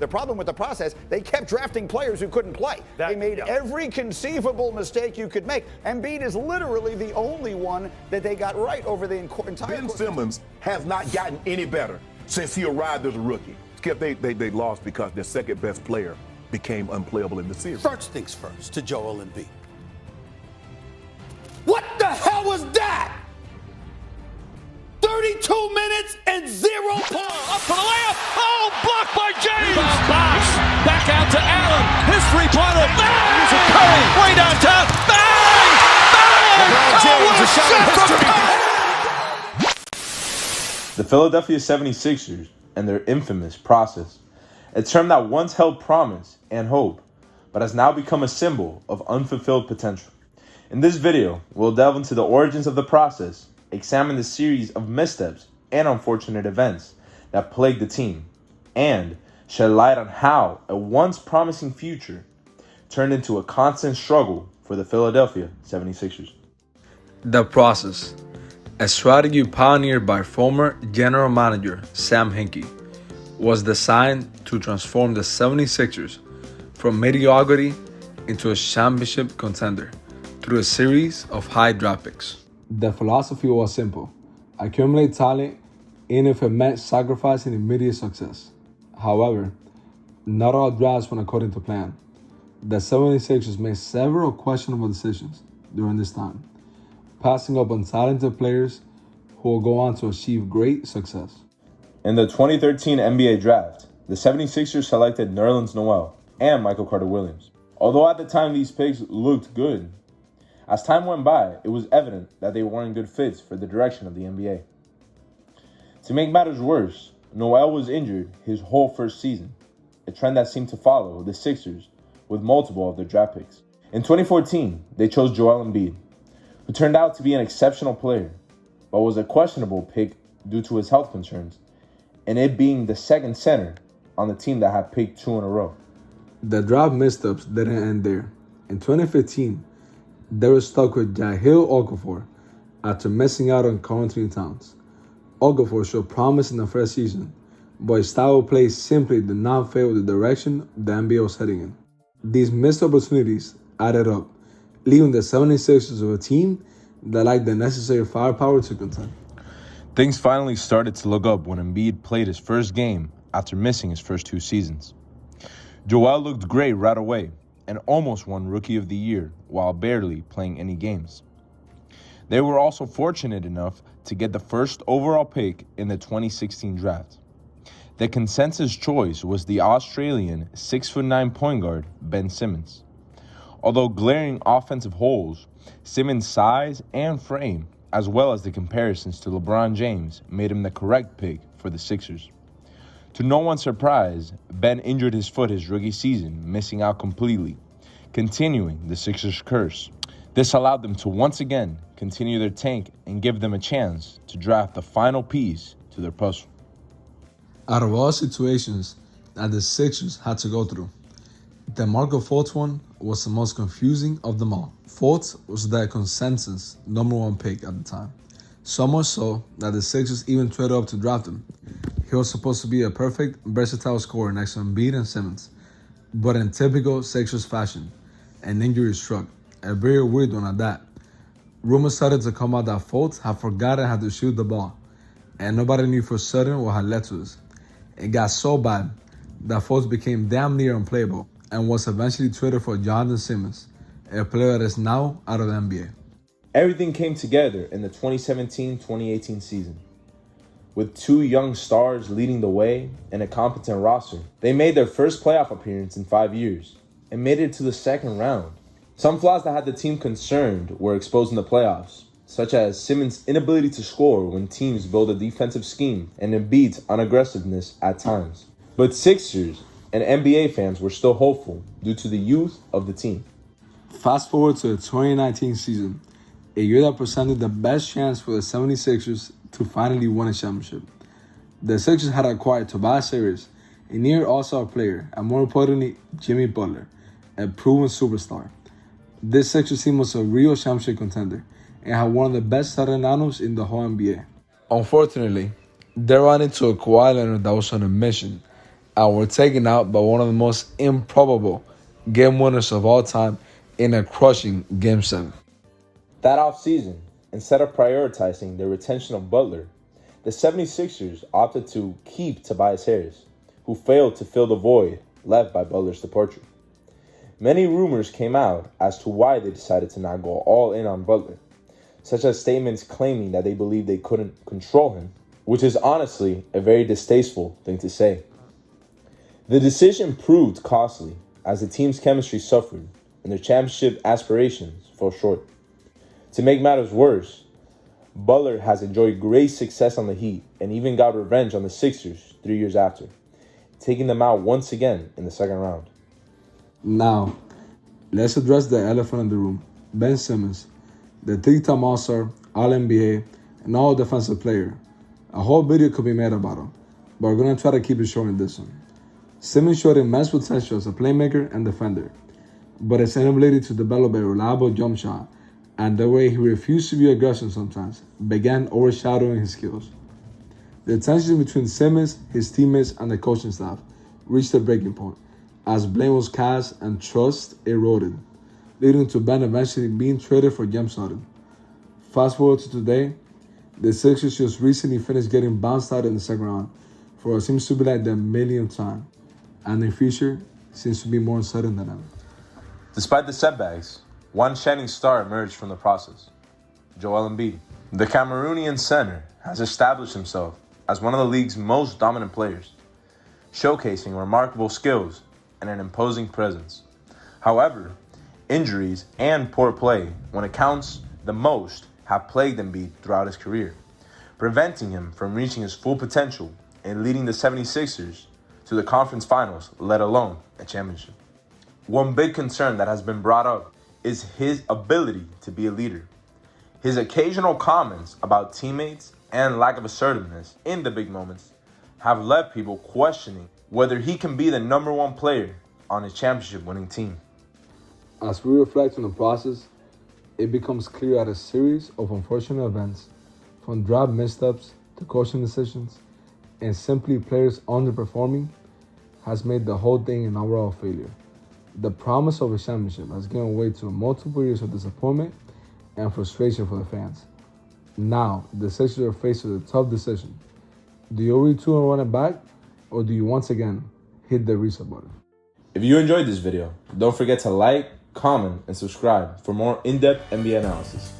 The problem with the process, they kept drafting players who couldn't play. They made every conceivable mistake you could make. Embiid is literally the only one that they got right over the entire Ben Simmons has not gotten any better since he arrived as a rookie. Skip, they lost because their second best player became unplayable in the series. First things first, to Joel Embiid. What the hell was that? 32 minutes and 0 points. Up for the layup. Oh, blocked by James. Rebound box. Back out to Allen. His three-pointer. Bang! Here's a Curry. Way downtown. Bang! Bang! Oh, what a shot from Curry. The Philadelphia 76ers and their infamous process, a term that once held promise and hope, but has now become a symbol of unfulfilled potential. In this video, we'll delve into the origins of the process, examine the series of missteps and unfortunate events that plagued the team, and shed light on how a once promising future turned into a constant struggle for the Philadelphia 76ers. The process, a strategy pioneered by former general manager Sam Hinkie, was designed to transform the 76ers from mediocrity into a championship contender through a series of high draft picks. The philosophy was simple: accumulate talent, even if it meant sacrificing immediate success. However, not all drafts went according to plan. The 76ers made several questionable decisions during this time, passing up on talented players who will go on to achieve great success. In the 2013 NBA draft, the 76ers selected Nerlens Noel and Michael Carter-Williams. Although at the time these picks looked good, as time went by, it was evident that they weren't good fits for the direction of the NBA. To make matters worse, Noel was injured his whole first season, a trend that seemed to follow the Sixers with multiple of their draft picks. In 2014, they chose Joel Embiid, who turned out to be an exceptional player, but was a questionable pick due to his health concerns, and it being the second center on the team that had picked 2 in a row. The draft missteps didn't end there. In 2015, they were stuck with Jahlil Okafor after missing out on Karl Anthony Towns. Okafor showed promise in the first season, but his style of play simply did not fit with the direction the NBA was heading in. These missed opportunities added up, leaving the 76ers with a team that lacked the necessary firepower to contend. Things finally started to look up when Embiid played his first game after missing his first 2 seasons. Joel looked great right away and almost won Rookie of the Year while barely playing any games. They were also fortunate enough to get the first overall pick in the 2016 draft. The consensus choice was the Australian 6'9" point guard Ben Simmons. Although glaring offensive holes, Simmons' size and frame, as well as the comparisons to LeBron James, made him the correct pick for the Sixers. To no one's surprise, Ben injured his foot his rookie season, missing out completely, continuing the Sixers' curse. This allowed them to once again continue their tank and give them a chance to draft the final piece to their puzzle. Out of all situations that the Sixers had to go through, the Marco Fultz one was the most confusing of them all. Fultz was the consensus #1 pick at the time, so much so that the Sixers even traded up to draft him. He was supposed to be a perfect, versatile scorer next to Embiid and Simmons, but in typical Sixers fashion, an injury struck, a very weird one at that. Rumors started to come out that Fultz had forgotten how to shoot the ball, and nobody knew for certain what had led to this. It got so bad that Fultz became damn near unplayable and was eventually traded for Jonathan Simmons, a player that is now out of the NBA. Everything came together in the 2017-2018 season. With 2 young stars leading the way and a competent roster, they made their first playoff appearance in 5 years and made it to the second round. Some flaws that had the team concerned were exposed in the playoffs, such as Simmons' inability to score when teams build a defensive scheme and Embiid's unaggressiveness at times. But Sixers and NBA fans were still hopeful due to the youth of the team. Fast forward to the 2019 season, a year that presented the best chance for the 76ers to finally win a championship. The Sixers had acquired Tobias Harris, a near all-star player, and more importantly, Jimmy Butler, a proven superstar. This Sixers team was a real championship contender and had one of the best starting lineups in the whole NBA. Unfortunately, they ran into a Kawhi Leonard that was on a mission and were taken out by one of the most improbable game winners of all time in a crushing Game 7. That offseason, instead of prioritizing the retention of Butler, the 76ers opted to keep Tobias Harris, who failed to fill the void left by Butler's departure. Many rumors came out as to why they decided to not go all in on Butler, such as statements claiming that they believed they couldn't control him, which is honestly a very distasteful thing to say. The decision proved costly as the team's chemistry suffered and their championship aspirations fell short. To make matters worse, Butler has enjoyed great success on the Heat and even got revenge on the Sixers 3 years after, taking them out once again in the second round. Now, let's address the elephant in the room. Ben Simmons, the Tik-Tok monster, All-NBA, and all-defensive player. A whole video could be made about him, but we're going to try to keep it short in this one. Simmons showed immense potential as a playmaker and defender, but his inability to develop a reliable jump shot and the way he refused to be aggressive sometimes began overshadowing his skills. The tension between Simmons, his teammates, and the coaching staff reached a breaking point as blame was cast and trust eroded, leading to Ben eventually being traded for James Harden. Fast forward to today, the Sixers just recently finished getting bounced out in the second round for what seems to be like the millionth time, and their future seems to be more uncertain than ever. Despite the setbacks, one shining star emerged from the process: Joel Embiid. The Cameroonian center has established himself as one of the league's most dominant players, showcasing remarkable skills and an imposing presence. However, injuries and poor play, when it counts the most, have plagued Embiid throughout his career, preventing him from reaching his full potential and leading the 76ers to the conference finals, let alone a championship. One big concern that has been brought up is his ability to be a leader. His occasional comments about teammates and lack of assertiveness in the big moments have left people questioning whether he can be the number one player on a championship-winning team. As we reflect on the process, it becomes clear that a series of unfortunate events, from draft missteps to coaching decisions, and simply players underperforming, has made the whole thing an overall failure. The promise of a championship has given way to multiple years of disappointment and frustration for the fans. Now, the Sixers are faced with a tough decision. Do you retool and run it back, or do you once again hit the reset button? If you enjoyed this video, don't forget to like, comment, and subscribe for more in-depth NBA analysis.